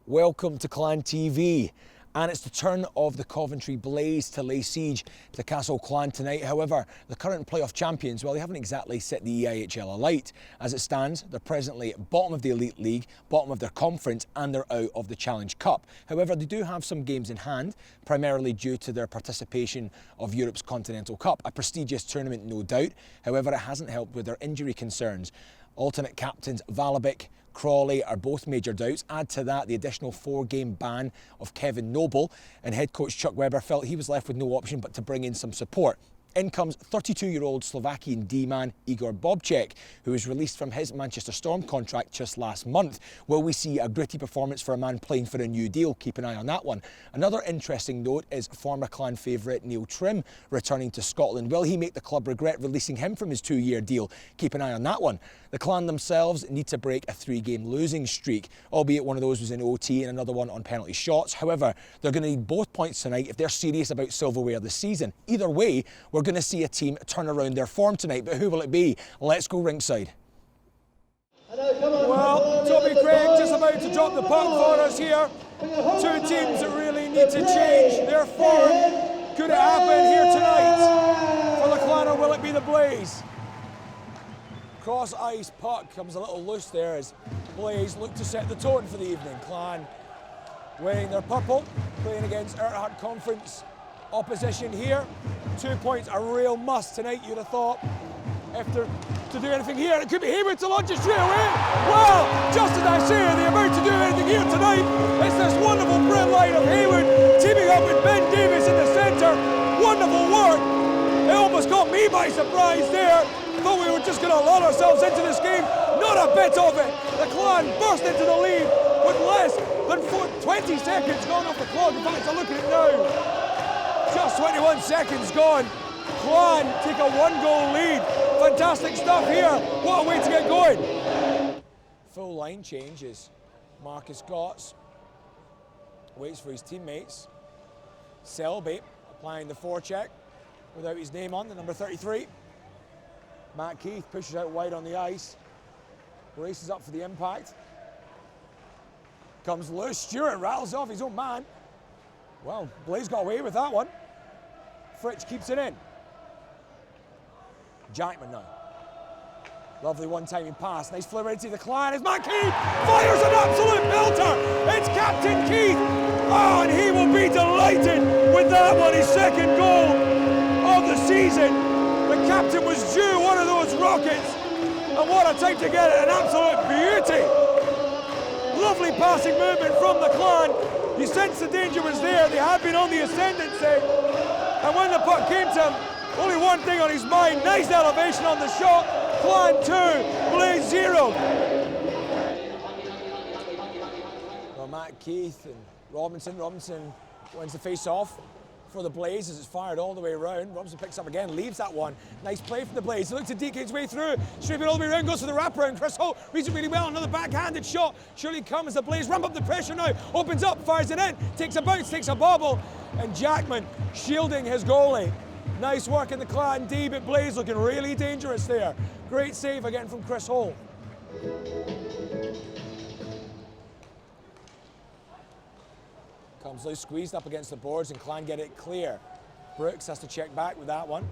Welcome to Clan TV, and it's the turn of the Coventry Blaze to lay siege to Castle Clan tonight. However, the current playoff champions, well, they haven't exactly set the EIHL alight. As it stands, they're presently bottom of the Elite League, bottom of their conference, and they're out of the Challenge Cup. However, they do have some games in hand, primarily due to their participation of Europe's Continental Cup, a prestigious tournament, no doubt. However, it hasn't helped with their injury concerns. Alternate captains Valabic, Crawley are both major doubts. Add to that the additional 4-game ban of Kevin Noble, and head coach Chuck Webber felt he was left with no option but to bring in some support. In comes 32-year-old Slovakian D-man Igor Bobček, who was released from his Manchester Storm contract just last month. Will we see a gritty performance for a man playing for a new deal? Keep an eye on that one. Another interesting note is former Clan favourite Neil Trim returning to Scotland. Will he make the club regret releasing him from his 2-year deal? Keep an eye on that one. The Clan themselves need to break a 3-game losing streak, albeit one of those was in OT and another one on penalty shots. However, they're going to need both points tonight if they're serious about silverware this season. Either way, we're going to see a team turn around their form tonight, but who will it be? Let's go ringside. Well, Toby Craig just about to drop the puck for us here. Two teams that really need to change their form. Could it happen here tonight for the Clan, or will it be the Blaze? Cross ice puck comes a little loose there as Blaze look to set the tone for the evening. Clan wearing their purple, playing against EIHL Conference opposition here. 2 points, a real must tonight, you'd have thought. If they're to do anything here, it could be Haywood to launch it straight away. Well, just as I say, they're about to do anything here tonight. It's this wonderful sprint line of Haywood teaming up with Ben Davies in the centre. Wonderful work. It almost got me by surprise there. Thought we were just going to allow ourselves into this game. Not a bit of it. The Clan burst into the lead with less than 20 seconds gone off the clock. In fact, look at it now. Just 21 seconds gone. Clan take a 1-goal lead. Fantastic stuff here. What a way to get going. Full line changes. Marcus Gotts waits for his teammates. Selby applying the forecheck without his name on, the number 33. Matt Keith pushes out wide on the ice. Races up for the impact. Comes loose. Stewart rattles off his own man. Well, Blaze got away with that one. Fritsch keeps it in. Jackman now. Lovely one-timing pass. Nice fluidity to the Clan as Matt Keith fires an absolute belter. It's Captain Keith. Oh, and he will be delighted with that one. His second goal of the season. The captain was due one of those rockets. And what a time to get it. An absolute beauty. Lovely passing movement from the Clan. You sense the danger was there. They had been on the ascendancy. And when the puck came to him, only one thing on his mind. Nice elevation on the shot. Clan 2, Blaze 0. Well, Matt Keith and Robinson wins the face-off for the Blaze as it's fired all the way around. Robinson picks up again, leaves that one. Nice play from the Blaze. He looks to DK his way through. Straight all the way around, goes for the wraparound. Chris Holt reads it really well. Another backhanded shot. Surely comes. The Blaze ramp up the pressure now. Opens up, fires it in. Takes a bounce, takes a bobble. And Jackman shielding his goalie. Nice work in the Clan D, but Blaze looking really dangerous there. Great save again from Chris Holt. Comes loose, squeezed up against the boards, and Clan get it clear. Brooks has to check back with that one.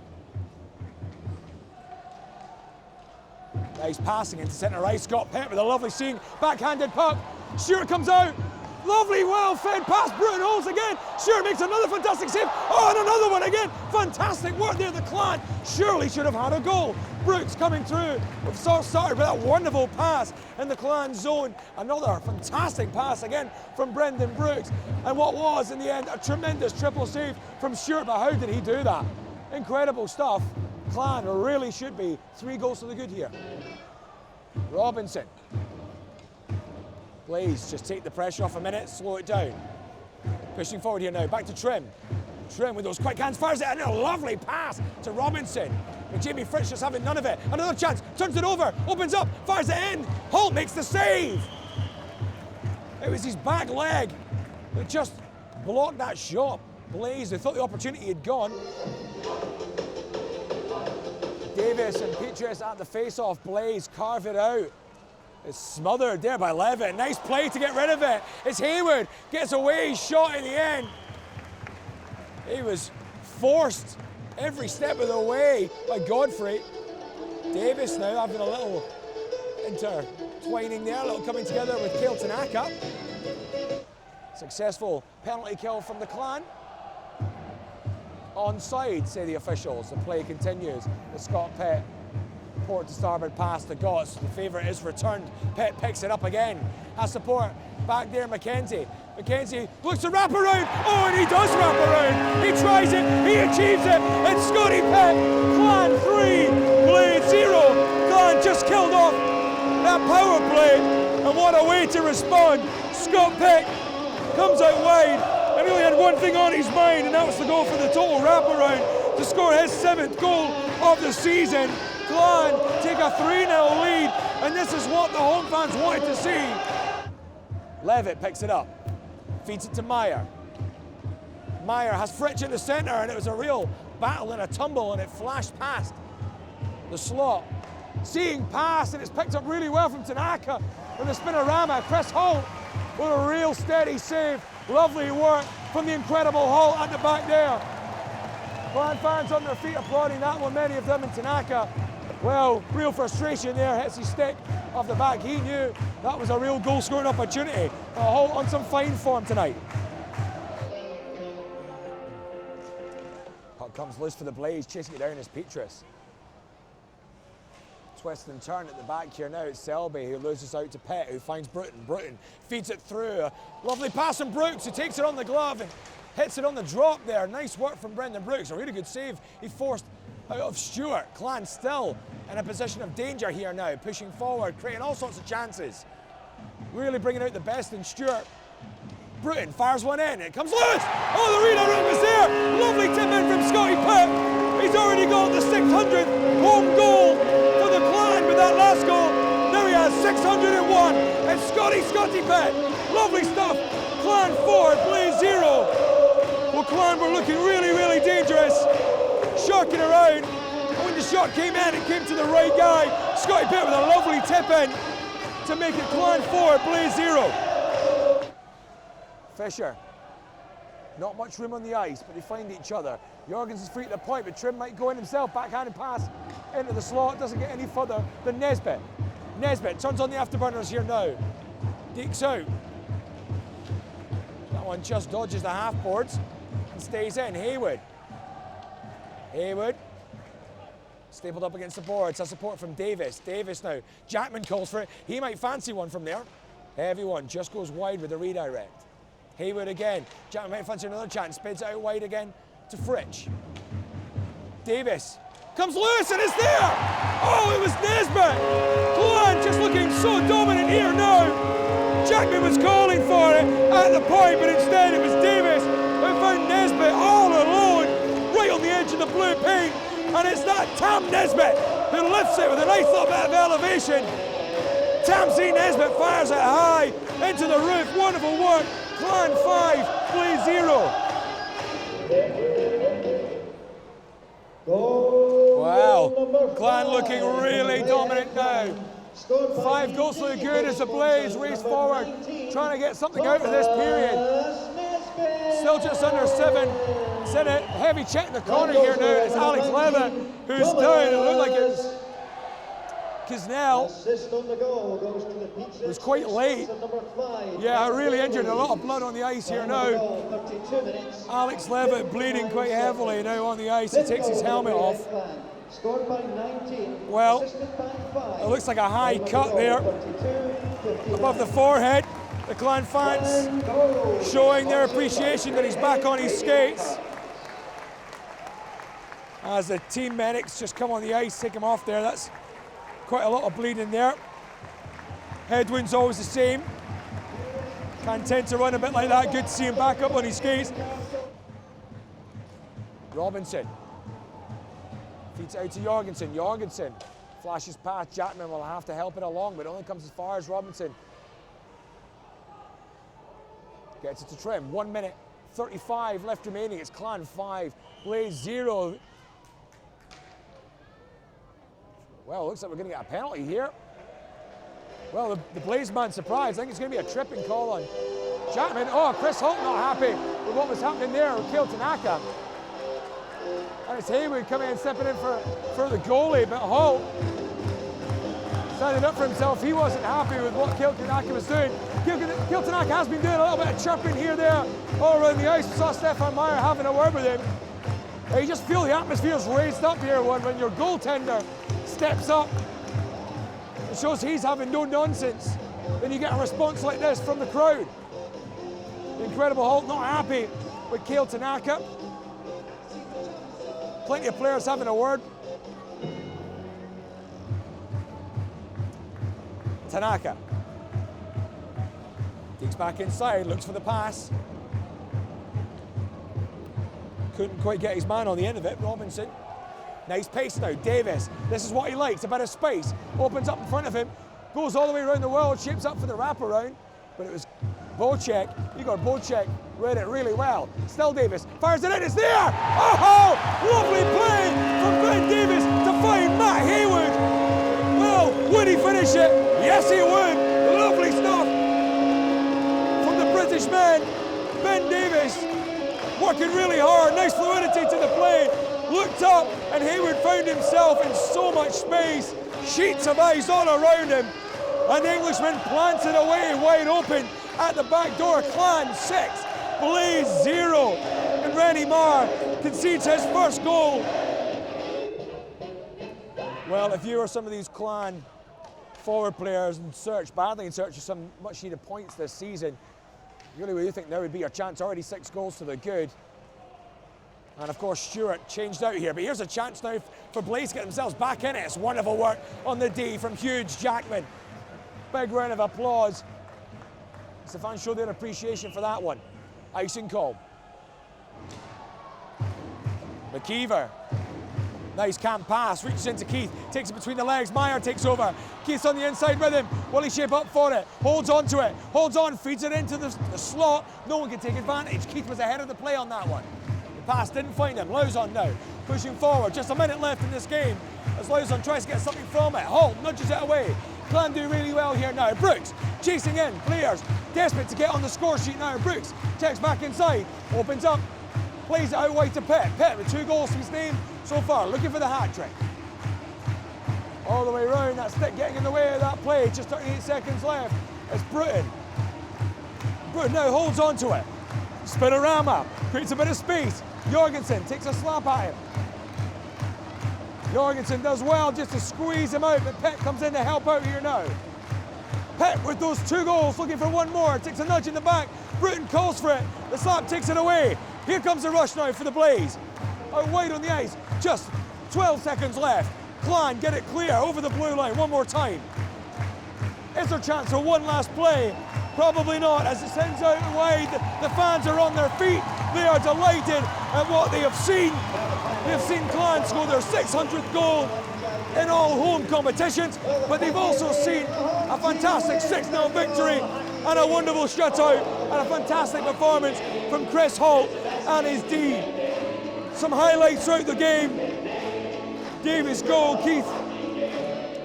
Nice passing into centre ice. Scott Pitt with a lovely seam. Backhanded puck. Stewart comes out. Lovely, well-fed pass. Bruton holds again. Stewart makes another fantastic save. Oh, and another one again. Fantastic work there. The Clan surely should have had a goal. Brooks coming through. We've started with that wonderful pass in the Clan zone. Another fantastic pass again from Brendan Brooks. And what was, in the end, a tremendous triple save from Stewart. But how did he do that? Incredible stuff. Clan really should be 3 goals to the good here. Robinson. Blaze just take the pressure off a minute, slow it down. Pushing forward here now, back to Trim. Trim with those quick hands, fires it, and a lovely pass to Robinson. But Jamie Fritsch just having none of it. Another chance, turns it over, opens up, fires it in. Holt makes the save. It was his back leg that just blocked that shot. Blaze, they thought the opportunity had gone. Davis and Petrus at the face-off. Blaze carve it out. It's smothered there by Leavitt. Nice play to get rid of it. It's Haywood, gets away, shot in the end. He was forced every step of the way by Godfrey. Davies now having a little intertwining there, a little coming together with Cale Tanaka. Successful penalty kill from the Clan. Onside, say the officials. The play continues with Scott Pitt. Port to starboard past the Gots. The favourite is returned. Pitt picks it up again. Has support back there, Mackenzie. Mackenzie looks to wrap around. Oh, and he does wrap around. He tries it. He achieves it. It's Scotty Pitt. Clan 3, Blaze 0. Clan just killed off that power play. And what a way to respond. Scott Pitt comes out wide and he only had one thing on his mind, and that was to go for the total wraparound to score his 7th goal of the season. Clan take a 3-0 lead, and this is what the home fans wanted to see. Leavitt picks it up, feeds it to Meyer. Meyer has Fritch in the centre, and it was a real battle and a tumble, and it flashed past the slot. Seeing pass, and it's picked up really well from Tanaka with the spinorama. Chris Holt with a real steady save. Lovely work from the incredible Holt at the back there. Clan fans on their feet applauding that one, many of them in Tanaka. Well, real frustration there, hits his stick off the back. He knew that was a real goal scoring opportunity. Holt on some fine form tonight. Puck comes loose for the Blaze, chasing it down is Petrus. Twist and turn at the back here now. It's Selby who loses out to Pitt, who finds Bruton. Bruton feeds it through. A lovely pass from Brooks, who takes it on the glove and hits it on the drop there. Nice work from Brendan Brooks. A really good save. He forced out of Stewart. Clan still in a position of danger here now, pushing forward, creating all sorts of chances. Really bringing out the best in Stewart. Bruton fires one in. It comes loose. Oh, the redirect was there. Lovely tip in from Scotty Pitt. He's already got the 600th home goal for the Clan with that last goal. Now he has 601. And Scotty Pitt. Lovely stuff. Clan 4, Blaze 0. Well, Clan were looking really, really dangerous. Sharking around. And when the shot came in, it came to the right guy. Scotty Pitt with a lovely tip in to make it Clan 4, Blaze 0. Fisher, not much room on the ice, but they find each other. Jorgensen's free at the point, but Trim might go in himself. Backhanded pass into the slot, doesn't get any further than Nesbitt. Nesbitt turns on the afterburners here now. Dekes out. That one just dodges the half boards and stays in. Haywood. Haywood. Stapled up against the boards. Has support from Davies. Davies now. Jackman calls for it. He might fancy one from there. Heavy one, just goes wide with the redirect. Haywood again. Jackman might fancy another chance. Spids it out wide again to Fritch. Davies comes loose and it's there! Oh, it was Nesbitt! Clan just looking so dominant here now. Jackman was calling for it at the point, but instead it was Davies who found Nesbitt all alone, right on the edge of the blue paint. And it's that Tam Nesbitt who lifts it with a nice little bit of elevation. Tamsy Nesbitt fires it high into the roof. Wonderful work. Clan 5, Blaze 0. Wow, Clan looking really dominant now. 5 goals to the good as the Blaze race forward, trying to get something out of this period. Still just under 7. It's in a heavy check in the corner here now. It's Alex Leavitt who's down. It looked like it was Kisnell. It was quite late. Yeah, really injured. A lot of blood on the ice here now. Alex Leavitt bleeding quite heavily now on the ice. He takes his helmet off. Well, it looks like a high cut there above the forehead. The Clan fans showing their appreciation that he's back on his skates. As the team medics just come on the ice, take him off there. That's quite a lot of bleeding there. Headwind's always the same. Can tend to run a bit like that. Good to see him back up on his skates. Robinson feeds out to Jorgensen. Jorgensen flashes past. Jackman will have to help it along, but it only comes as far as Robinson. Gets it to Trim. 1 minute 35 left remaining. It's Clan 5, Blaze 0. Well, it looks like we're going to get a penalty here. Well, the Blaze man surprised. I think it's going to be a tripping call on Jackman. Oh, Chris Holt not happy with what was happening there with Kale Tanaka. And it's Haywood coming in, stepping in for the goalie, but Holt standing up for himself. He wasn't happy with what Kale Tanaka was doing. Kale Tanaka has been doing a little bit of chirping here, there, all around the ice. We saw Stefan Meyer having a word with him. You just feel the atmosphere's raised up here when your goaltender steps up. It shows he's having no nonsense. Then you get a response like this from the crowd. The incredible Holt not happy with Kale Tanaka. Plenty of players having a word. Tanaka takes back inside, looks for the pass. Couldn't quite get his man on the end of it. Robinson. Nice pace now. Davies. This is what he likes. A bit of space. Opens up in front of him. Goes all the way around the world. Shapes up for the wraparound. But it was Bocek. Igor Bocek read it really well. Still Davies. Fires it in. It's there. Oh! Lovely play from Ben Davies to find Matt Haywood. Well, would he finish it? Yes, he would. Lovely stuff from the British man. Ben Davies working really hard. Nice fluidity to the play. Looked up and Haywood found himself in so much space. Sheets of ice all around him. And the Englishman planted away wide open at the back door. Clan 6, Blaze 0. And Rennie Marr concedes his first goal. Well, if you were some of these Clan forward players badly in search of some much needed points this season, really, what do you think now would be your chance? Already 6 goals to the good. And of course, Stewart changed out here. But here's a chance now for Blaze to get themselves back in it. It's wonderful work on the D from Huge Jackman. Big round of applause. As the fans show their appreciation for that one. Icing call. McKeever. Nice camp pass, reaches into Keith, takes it between the legs, Meyer takes over. Keith's on the inside with him. Will he shape up for it? Holds on to it, holds on, feeds it into the slot. No one can take advantage. Keith was ahead of the play on that one. The pass didn't find him. Lauzon now, pushing forward. Just a minute left in this game as Lauzon tries to get something from it. Holt nudges it away. Clan do really well here now. Brooks chasing in, players desperate to get on the score sheet now. Brooks checks back inside, opens up, plays it out wide to Pitt. Pitt with 2 goals to his name so far, looking for the hat trick. All the way around, that stick getting in the way of that play. Just 38 seconds left. It's Bruton. Bruton now holds on to it. Spinorama creates a bit of space. Jorgensen takes a slap at him. Jorgensen does well just to squeeze him out, but Pitt comes in to help out here now. Pitt with those 2 goals, looking for one more. Takes a nudge in the back. Bruton calls for it. The slap takes it away. Here comes the rush now for the Blaze. Out wide on the ice. Just 12 seconds left. Clan get it clear over the blue line one more time. Is there a chance for one last play? Probably not, as it sends out wide. The fans are on their feet. They are delighted at what they have seen. They've seen Clan score their 600th goal in all home competitions, but they've also seen a fantastic 6-0 victory and a wonderful shutout and a fantastic performance from Chris Holt and his D. Some highlights throughout the game. Davies' goal, Keith.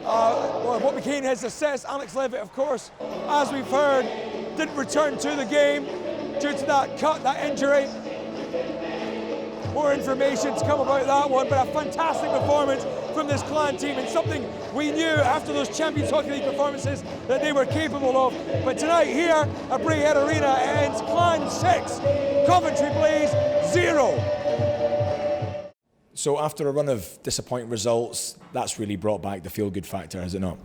What became his assist, Alex Leavitt, of course, as we've heard, didn't return to the game due to that cut, that injury. More information to come about that one, but a fantastic performance from this Clan team and something we knew after those Champions Hockey League performances that they were capable of. But tonight here at Braehead Arena, it ends Clan 6, Coventry Blaze 0. So after a run of disappointing results, that's really brought back the feel-good factor, has it not?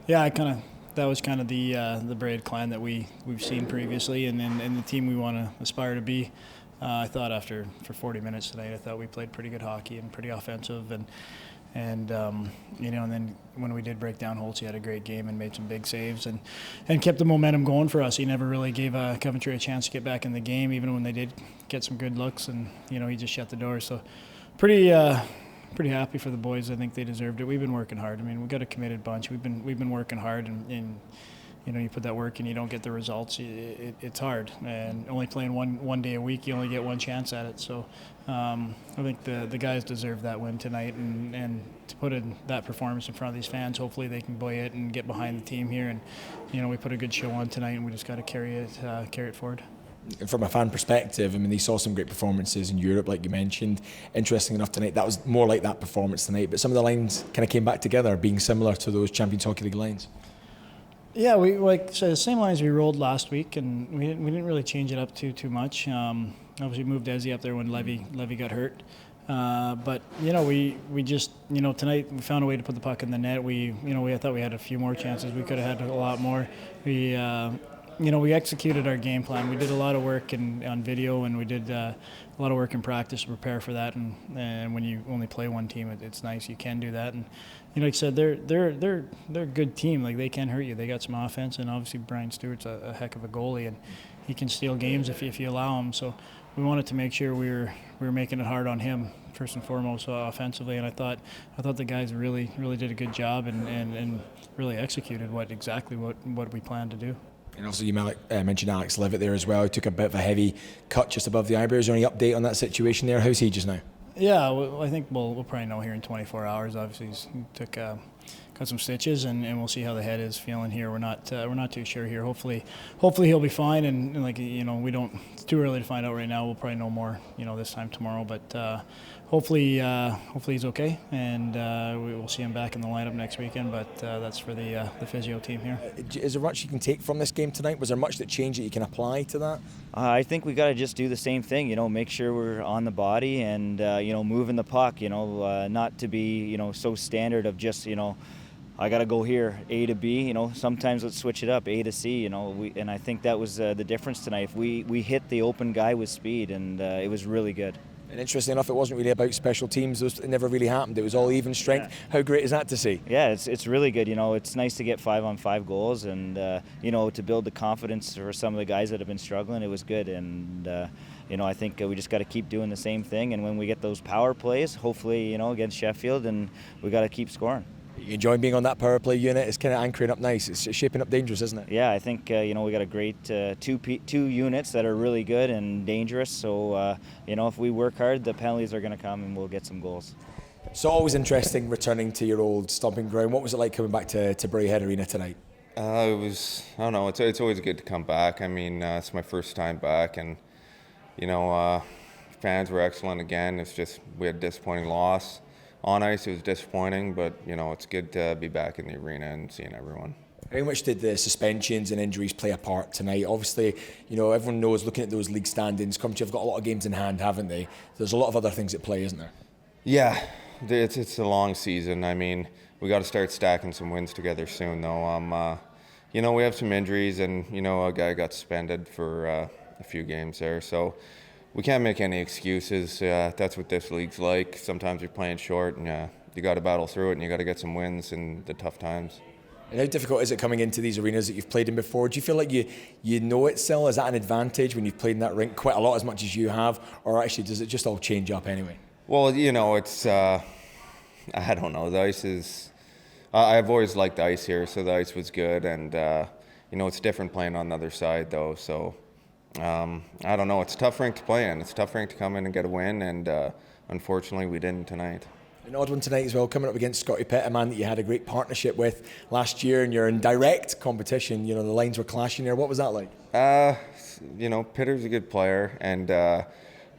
Yeah, that was kind of the Braehead Clan that we've seen previously, and the team we want to aspire to be. I thought for 40 minutes tonight, I thought we played pretty good hockey and pretty offensive, and then when we did break down Holtz, he had a great game and made some big saves and kept the momentum going for us. He never really gave Coventry a chance to get back in the game, even when they did get some good looks, and he just shut the door. So pretty happy for the boys. I think they deserved it. We've been working hard. I mean, we've got a committed bunch. We've been working hard, and you put that work and you don't get the results, it's hard. And only playing one day a week, you only get one chance at it. So I think the guys deserve that win tonight, and to put in that performance in front of these fans, hopefully they can buy it and get behind the team here. And we put a good show on tonight, and we just got to carry it forward. From a fan perspective, I mean, they saw some great performances in Europe, like you mentioned. Interesting enough tonight, that was more like that performance tonight, but some of the lines kind of came back together, being similar to those Champions Hockey League lines. Yeah, so the same lines we rolled last week, and we didn't really change it up too much. Obviously moved Desi up there when Levy got hurt. But we just tonight we found a way to put the puck in the net. I thought we had a few more chances. We could have had a lot more. We executed our game plan. We did a lot of work on video, and we did a lot of work in practice to prepare for that. And when you only play one team, it's nice you can do that. And like I said, they're a good team. Like, they can hurt you. They got some offense, and obviously Brian Stewart's a heck of a goalie, and he can steal games if you allow him. So we wanted to make sure we were making it hard on him first and foremost offensively. And I thought the guys really did a good job and really executed what we planned to do. And also, you mentioned Alex Leavitt there as well. He took a bit of a heavy cut just above the eyebrow. Is there any update on that situation there? How's he just now? Yeah, well, I think we'll probably know here in 24 hours. Obviously, he got some stitches, and we'll see how the head is feeling here. We're not too sure here. Hopefully he'll be fine. And it's too early to find out right now. We'll probably know more, this time tomorrow. But hopefully he's okay, and we'll see him back in the lineup next weekend. But that's for the physio team here. Is there much you can take from this game tonight? Was there much that changed that you can apply to that? I think we got to just do the same thing. Make sure we're on the body and moving the puck. Not to be so standard of just I got to go here, A to B. Sometimes let's switch it up, A to C. And I think that was the difference tonight. We hit the open guy with speed, and it was really good. And interesting enough, it wasn't really about special teams. It never really happened. It was all even strength. Yeah. How great is that to see? Yeah, it's really good. It's nice to get 5-on-5 goals, and to build the confidence for some of the guys that have been struggling. It was good, and I think we just got to keep doing the same thing. And when we get those power plays, hopefully against Sheffield, and we got to keep scoring. You enjoying being on that power play unit? It's kind of anchoring up nice. It's shaping up dangerous, isn't it? Yeah, I think we got a great two units that are really good and dangerous. So if we work hard, the penalties are going to come, and we'll get some goals. So always interesting returning to your old stomping ground. What was it like coming back to Braehead Arena tonight? It was, I don't know, it's always good to come back. I mean, it's my first time back, and fans were excellent again. It's just we had a disappointing loss. On ice, it was disappointing, but it's good to be back in the arena and seeing everyone. How much did the suspensions and injuries play a part tonight? Obviously, everyone knows, looking at those league standings, Coventry have got a lot of games in hand, haven't they? There's a lot of other things at play, isn't there? Yeah, it's a long season. I mean, we got to start stacking some wins together soon, though. We have some injuries, and a guy got suspended for a few games there, so we can't make any excuses. That's what this league's like. Sometimes you're playing short, and you got to battle through it, and you got to get some wins in the tough times. And how difficult is it coming into these arenas that you've played in before? Do you feel like you know it still? Is that an advantage when you've played in that rink quite a lot, as much as you have, or actually does it just all change up anyway? Well, it's I don't know. The ice is. I've always liked the ice here, so the ice was good, and it's different playing on the other side though. So. I don't know. It's a tough rink to play in. It's a tough rink to come in and get a win, and unfortunately we didn't tonight. An odd one tonight as well, coming up against Scotty Pitt, a man that you had a great partnership with last year, and you're in direct competition. The lines were clashing there. What was that like? Pitter's a good player, and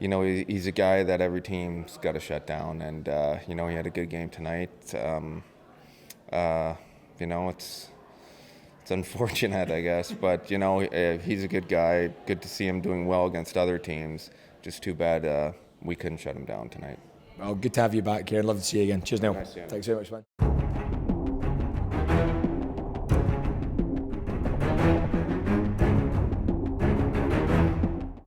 he's a guy that every team's got to shut down, and he had a good game tonight. It's unfortunate, I guess, but he's a good guy. Good to see him doing well against other teams. Just too bad we couldn't shut him down tonight. Well, good to have you back here. Love to see you again. Cheers, Neil. Nice, yeah. Thanks very much, man.